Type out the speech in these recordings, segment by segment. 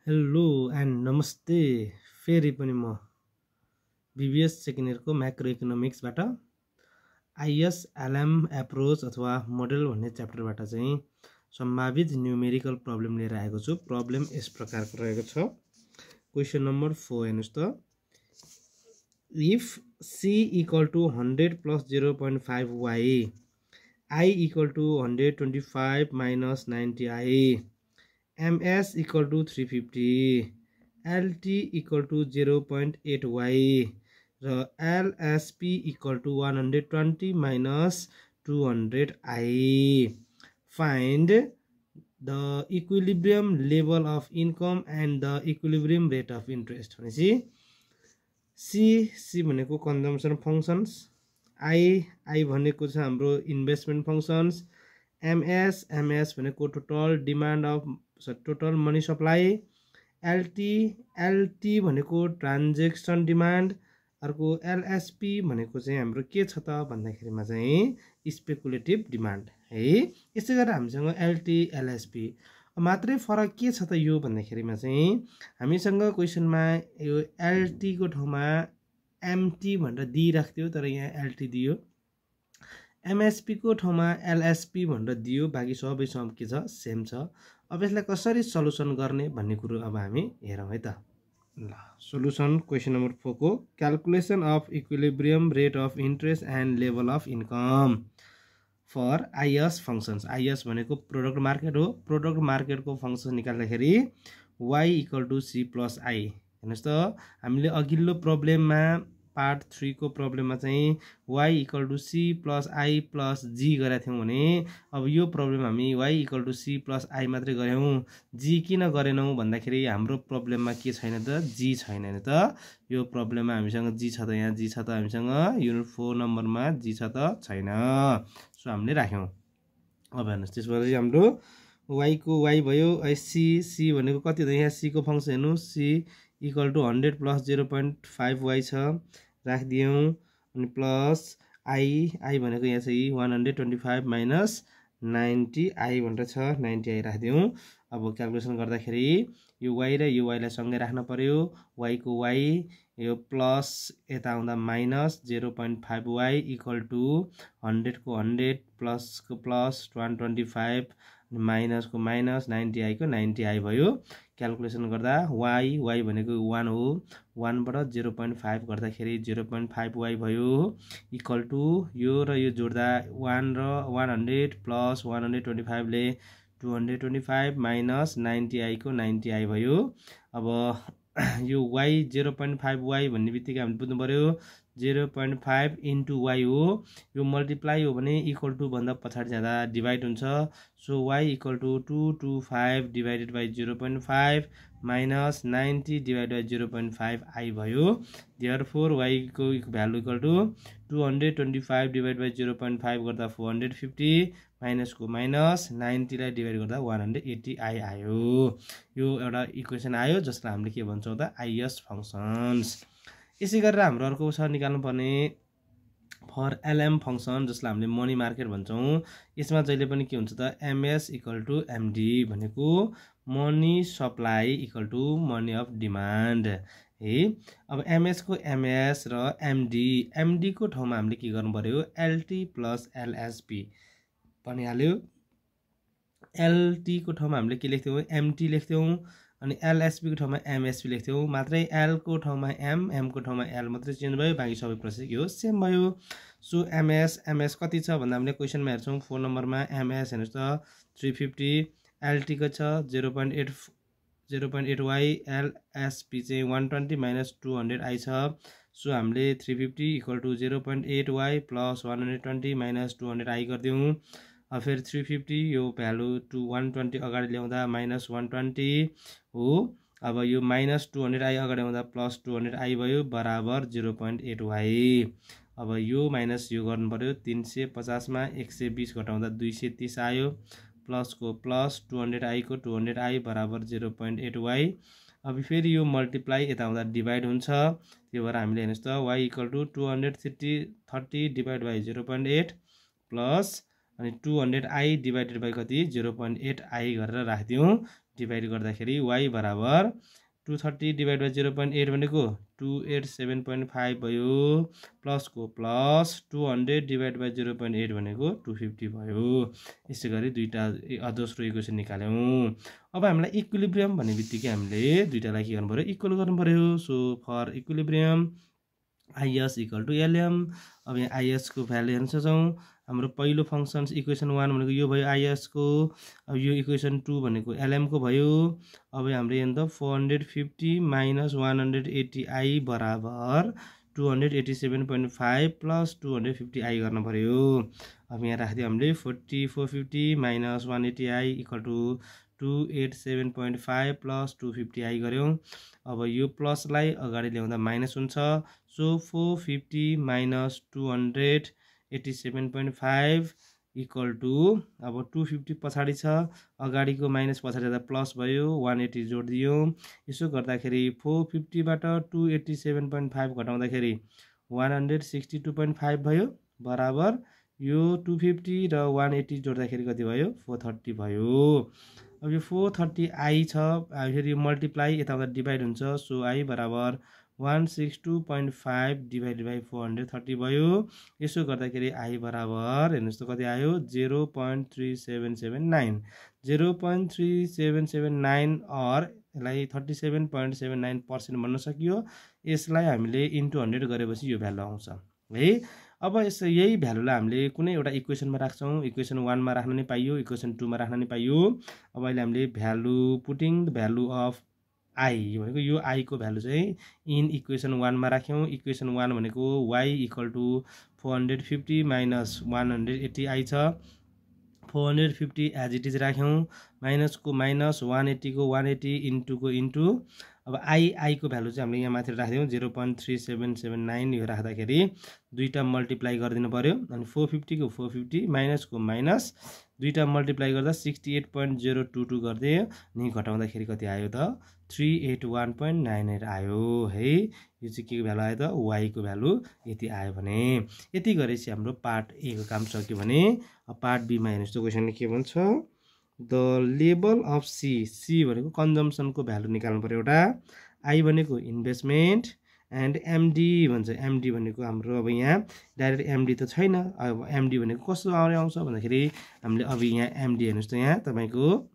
Hello and नमस्ते। फेरि पनि म बीबीएस सेकेन्ड इयरको म्याक्रो इकोनोमिक्सबाट आइएसएलएम एप्रोच अथवा मोडल भन्ने च्याप्टरबाट चाहिँ सम्भावित न्युमेरिकल प्रब्लम लिएर आएको छु। प्रब्लम यस प्रकारको रहेको छ। क्वेसन नम्बर 4 हेर्नुस् त। If c equal to 100 plus 0.5 y, I equal to 125 minus 90i, ms equal to 350, lt equal to 0.8 y र lsp equal to 120 minus 200 i. Find the equilibrium level of income and the equilibrium rate of interest. c भनेको consumption functions, i भनेको छ हाम्रो investment functions, ms भनेको total demand of total money supply, lt भनेको transaction demand, अर्को lsp भनेको चाहिँ हाम्रो के छ त भन्दाखेरिमा चाहिँ स्पेकुलेटिभ डिमान्ड है। यसै गरेर हामीसँग lt lsp मात्रै फरक के छ त यो भन्दाखेरिमा चाहिँ हामीसँग क्वेसनमा यो lt को ठाउँमा mt भनेर दिइराख्थ्यो, तर यहाँ lt दियो। msp को ठाउँमा lsp भनेर दियो, बाँकी सबै के छ सेम छ। अब यसलाई कसरी सल्युसन गर्ने भन्ने कुरो अब हामी हेरौँ है त। ल सोलुसन क्वेसन नम्बर 4 को calculation of equilibrium rate of interest and level of income for IS functions. IS भनेको प्रोडक्ट मार्केट हो। प्रोडक्ट मार्केटको फंक्सन निकाल्दाखेरि y equal to c plus i। हेर्नुहोस् त, हामीले अघिल्लो प्रब्लममा पार्ट 3 को प्रब्लममा चाहिँ y equal to c plus i plus g गरेका थियौँ भने अब यो प्रब्लम हामी y equal to c plus i मात्रै गऱ्यौँ। g किन गरेनौँ भन्दाखेरि हाम्रो प्रब्लममा के छैन त, g छैन त। यो प्रब्लममा हामीसँग g छ त, यहाँ g छ त हामीसँग। युनिट 4 नम्बरमा g छ त छैन, सो हामीले राख्यौँ। अब हेर्नुहोस् त्यसपछि हाम्रो y को y भयो, c भनेको कति त, यहाँ c को फंक्सन हेर्नु, c equal to 100 plus 0.5 y छ, राखिदियौँ। अनि प्लस i भनेको यहाँ चाहिँ 125 माइनस 90i भनेर छ, 90i राखिदियौँ। अब क्यालकुलेसन गर्दाखेरि यो y र यो y लाई सँगै राख्न पर्यो। y को y यो प्लस यता आउँदा माइनस 0.5 y इक्वल टु 100 को 100 प्लस को प्लस 125 माइनस को माइनस 90i को 90i भयो। क्यालकुलेसन गर्दा y भनेको 1 हो, 1 बाट 0.5 गर्दाखेरि 0.5 y भयो इक्वल टु यो र यो जोड्दा 1 र 100 प्लस 125 ले 225 माइनस 90i को 90i भयो। अब यो y 0.5 y भन्ने बित्तिकै हामीले बुझ्नु पर्यो 0.5 इन्टु y हो। यो मल्टिप्लाई हो भने इक्वल टु भन्दा पछाडि जाँदा डिभाइड हुन्छ। So y equal to 225 divided by 0.5 minus 90 divide by 0.5 i भयो। देयरफोर y को value equal to 225 divide by 0.5 गर्दा 450 माइनस को माइनस 90 लाई डिभाइड गर्दा 180i आयो। यो एउटा इक्वेसन आयो जसलाई हामीले के भन्छौँ त, आइएस फंक्शन्स। यसै गरेर हाम्रो अर्को छ निकाल्नुपर्ने फर एलएम फंक्शन, जसलाई हामीले मनी मार्केट भन्छौँ। यसमा जहिले पनि के हुन्छ त, ms इक्वल टु md भनेको money supply equal to money of demand है। अब ms को ms र md को ठाउँमा हामीले के गर्नु पर्यो, lt प्लस lsp भनिहाल्यो। lt को ठाउँमा हामीले के लेख्थ्यौँ, mt लेख्थ्यौँ। अनि lsp को ठाउँमा msp लेख्थ्यौँ। मात्रै l को ठाउँमा m को ठाउँमा l मात्रै चेन्ज भयो, बाँकी सबै प्रोसेस यो सेम भयो। सो ms कति छ भन्दा हामीले क्वेसनमा हेर्छौँ 4 नम्बरमा ms हेर्नुहोस् त 350, lt को छ 0.8 y, lsp चाहिँ 120 माइनस 200i छ। सो हामीले 350 equal to 0.8 y plus 120 minus 200i गरिदिउँ। फेरि 350 यो भ्यालु 120 अगाडि ल्याउँदा माइनस 120 हो। अब यो माइनस 200i अगाडि आउँदा प्लस 200i भयो बराबर 0.8 y। अब यो माइनस यो गर्नु पर्यो, 350 मा 120 घटाउँदा 230 आयो, प्लस को प्लस 200i को 200i बराबर 0.8 y। अब फेरि यो मल्टिप्लाई यता आउँदा डिभाइड हुन्छ, त्यो भएर हामीले हेर्नुहोस् त y equal to 230 divide by 0.8 plus अनि 200i डिभाइडेड बाई कति 0.8i गरेर राखिदिउँ। डिभाइड गर्दाखेरि y बराबर 230 डिभाइड बाई 0.8 भनेको 287.5 भयो प्लसको प्लस 200 डिभाइड बाई 0.8 भनेको 250 भयो। यसै गरी दुईटा दोस्रो इक्वेसन निकाल्यौँ। अब हामीलाई इक्विलिब्रियम भन्ने बित्तिकै हामीले दुईटालाई के गर्नु पर्यो इक्वल गर्नु पर्यो। So for equilibrium IS equal to LM। अब यहाँ IS को भ्यालु हेर्न सक्छौँ। हाम्रो पहिलो फङ्सन इक्वेसन 1 भनेको यो भयो IS को। अब यो इक्वेसन 2 भनेको LM को भयो। अब हाम्रो यहाँ त 450 माइनस 180i बराबर 287.5 प्लस 250i गर्न पर्यो। अब यहाँ राखिदियो हामीले 450 minus 180i equal to 287.5 plus 250i गऱ्यौँ। अब यो प्लसलाई अगाडि ल्याउँदा माइनस हुन्छ। सो 450 माइनस 287.5 इक्वल टु अब 250 पछाडि छ, अगाडिको माइनस पछाडि जाँदा प्लस भयो, 180 जोडिदियौँ। यसो गर्दाखेरि 450बाट 287.5 घटाउँदाखेरि 162.5 भयो बराबर यो 250 र 180 जोड्दाखेरि कति भयो 430 भयो। अब यो 430i छ, फेरि मल्टिप्लाई यताउता डिभाइड हुन्छ। सो i बराबर 162.5 डिभाइड बाई 430 भयो। यसो गर्दाखेरि i बराबर हेर्नुहोस् त कति आयो 0.3779 0.3779 और यसलाई 37.79% भन्न सकियो। यसलाई हामीले इन्टु 100 गरेपछि यो भ्यालु आउँछ है। अब यही भ्यालुलाई हामीले कुनै एउटा इक्वेसनमा राख्छौँ। इक्वेसन 1 मा राख्न नि पाइयो, इक्वेसन 2 मा राख्न नि पाइयो। अब अहिले हामीले value putting the value of i भनेको यो i को भ्यालु चाहिँ इन इक्वेसन 1 मा राख्यौँ। इक्वेसन 1 भनेको y equal to 450 minus 180i छ। 450 एज इट इज राख्यौँ, माइनसको माइनस 180 को 180 इन्टु को इन्टु। अब i को भ्यालु चाहिँ हामीले यहाँ माथि राखिदियौँ 0.3779 यो राख्दाखेरि दुईटा मल्टिप्लाई गरिदिनु पर्यो। अनि 450 को 450 माइनस को माइनस दुईटा मल्टिप्लाई गर्दा 68.022 गरिदियो। नि घटाउँदाखेरि कति आयो त 381.98 आयो है। यो चाहिँ के को भ्यालु आयो त y को भ्यालु यति आयो भने। यति गरेपछि हाम्रो पार्ट ए को काम सक्यो भने पार्ट बी मा हेर्नुहोस् त क्वेसनले के भन्छ द लेभल अफ सी भनेको कन्जम्सनको भ्यालु निकाल्नु पर्यो एउटा। आई भनेको इन्भेस्टमेन्ट एन्ड एमडी भन्छ। एमडी भनेको हाम्रो अब यहाँ डाइरेक्ट एमडी त छैन। अब एमडी भनेको कस्तो आउँछ भन्दाखेरि हामीले अब यहाँ एमडी हेर्नुहोस् त यहाँ तपाईँको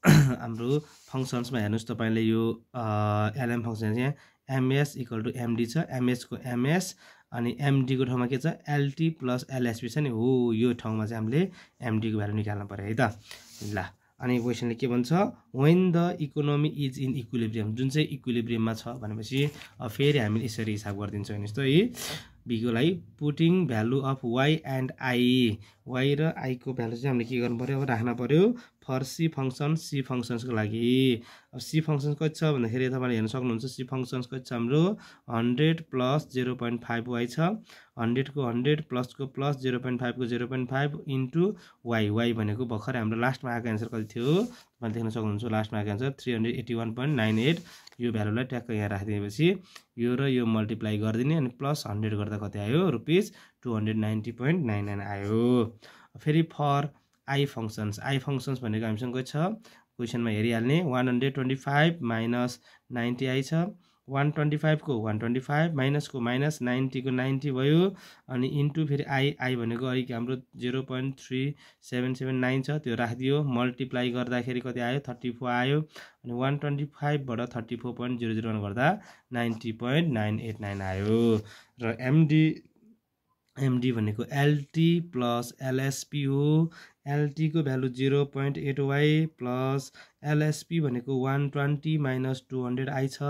हाम्रो फङ्सन्समा हेर्नुहोस् तपाईँले यो एलएम फङ्सन यहाँ एमएस इक्वल टु एमडी छ। एमएस को एमएस अनि एमडी को ठाउँमा के छ एलटी प्लस एलएसपी छ नि हो। यो ठाउँमा चाहिँ हामीले एमडी को भ्यालु निकाल्नु पर्यो है त। ल अनि क्वेसनले के भन्छ when the economy is in equilibrium, जुन चाहिँ इक्विलिब्रियममा छ भनेपछि फेरि हामीले यसरी हिसाब गरिदिन्छौँ हेर्नुहोस् त है। बीको लागि putting value of Y and I, Y र आई को भ्यालु चाहिँ हामीले के गर्नु पर्यो अब राख्न पर्यो फर सी फङ्सन्सको लागि। अब सी फङ्सन्स कति छ भन्दाखेरि तपाईँले हेर्न सक्नुहुन्छ सी फङ्सन्स कति छ हाम्रो 100 प्लस 0.5 वाइ छ। 100 को 100 प्लस को प्लस 0.5 को 0.5 इन्टु वाइ भनेको भर्खर हाम्रो लास्टमा आएको एन्सर कति थियो तपाईँले देख्न सक्नुहुन्छ। लास्टमा आएको एन्सर 381.98। यो भ्यालुलाई ट्याक्क यहाँ राखिदिएपछि यो र यो मल्टिप्लाई गरिदिने अनि प्लस 100 गर्दा कति आयो रुपिस 290.99 आयो। फेरि फर आई फङ्सन्स भनेको हामीसँग कति छ क्वेसनमा हेरिहाल्ने 125 माइनस 90i छ। 125 को 125 माइनस को माइनस 90 को 90 भयो अनि इन्टु फेरि आई भनेको अलिक हाम्रो 0.3779 छ त्यो राखिदियो। मल्टिप्लाई गर्दाखेरि कति आयो 34 आयो अनि 125 बाट 34.001 गर्दा 90.989 आयो। र एमडी भनेको एलटी प्लस एलएसपी हो। एलटी को भ्यालु 0.8y प्लस एलएसपी भनेको 120 माइनस 200i छ।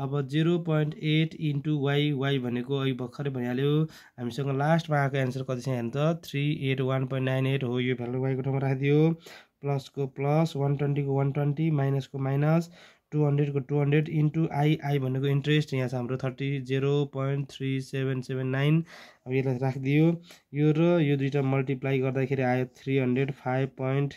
अब 0.8 इन्टु वाइ भनेको अहिले भर्खरै भइहाल्यो हामीसँग लास्टमा आएको एन्सर कति छ हेर्नु त 381.98 हो। यो भ्यालु वाइको ठाउँमा राखिदियो। प्लस को प्लस 120 को 120 माइनस को माइनस 200 को 200 इन्टु आई भनेको इन्ट्रेस्ट यहाँ छ हाम्रो 0.3779। अब यसलाई राखिदियो। यो र यो दुईटा मल्टिप्लाई गर्दाखेरि आयो 305.8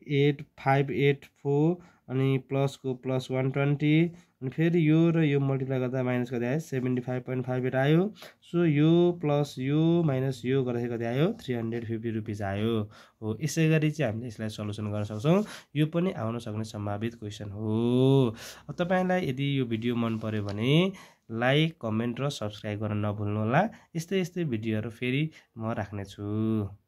8584 अनि प्लसको प्लस 120 अनि फेरि यो र यो मल्टिप्लाई गर्दा माइनस गर्दा आयो 75.58 आयो। सो यो प्लस यो माइनस यो गर्दाखेरि कति आयो 350 रुपिस आयो हो। यसै गरी चाहिँ हामीले यसलाई सल्युसन गर्न सक्छौँ। यो पनि आउन सक्ने सम्भावित क्वेसन हो। तपाईँलाई यदि यो भिडियो मन पर्यो भने लाइक कमेन्ट र सब्सक्राइब गर्न नभुल्नुहोला। यस्तै भिडियोहरू फेरि म राख्नेछु।